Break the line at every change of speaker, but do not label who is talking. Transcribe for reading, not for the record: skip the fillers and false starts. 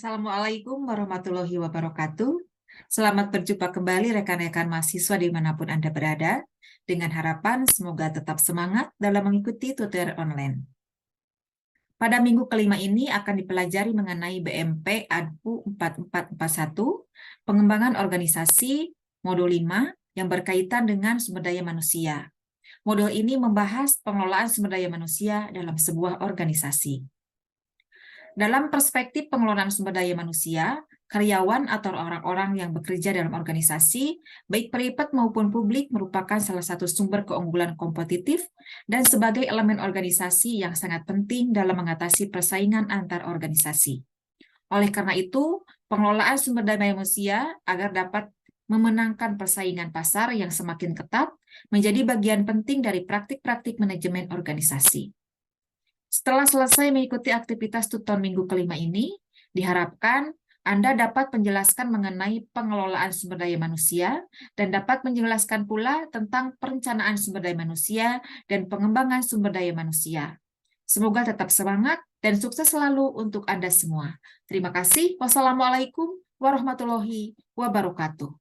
Assalamualaikum warahmatullahi wabarakatuh. Selamat berjumpa kembali rekan-rekan mahasiswa dimanapun Anda berada, dengan harapan semoga tetap semangat dalam mengikuti tutorial online. Pada minggu kelima ini akan dipelajari mengenai BMP ADPU 4441, pengembangan organisasi, modul 5, yang berkaitan dengan sumber daya manusia. Modul ini membahas pengelolaan sumber daya manusia dalam sebuah organisasi. Dalam perspektif pengelolaan sumber daya manusia, karyawan atau orang-orang yang bekerja dalam organisasi, baik private maupun publik, merupakan salah satu sumber keunggulan kompetitif dan sebagai elemen organisasi yang sangat penting dalam mengatasi persaingan antar organisasi. Oleh karena itu, pengelolaan sumber daya manusia agar dapat memenangkan persaingan pasar yang semakin ketat menjadi bagian penting dari praktik-praktik manajemen organisasi. Setelah selesai mengikuti aktivitas tutor minggu kelima ini, diharapkan Anda dapat menjelaskan mengenai pengelolaan sumber daya manusia dan dapat menjelaskan pula tentang perencanaan sumber daya manusia dan pengembangan sumber daya manusia. Semoga tetap semangat dan sukses selalu untuk Anda semua. Terima kasih. Wassalamualaikum warahmatullahi wabarakatuh.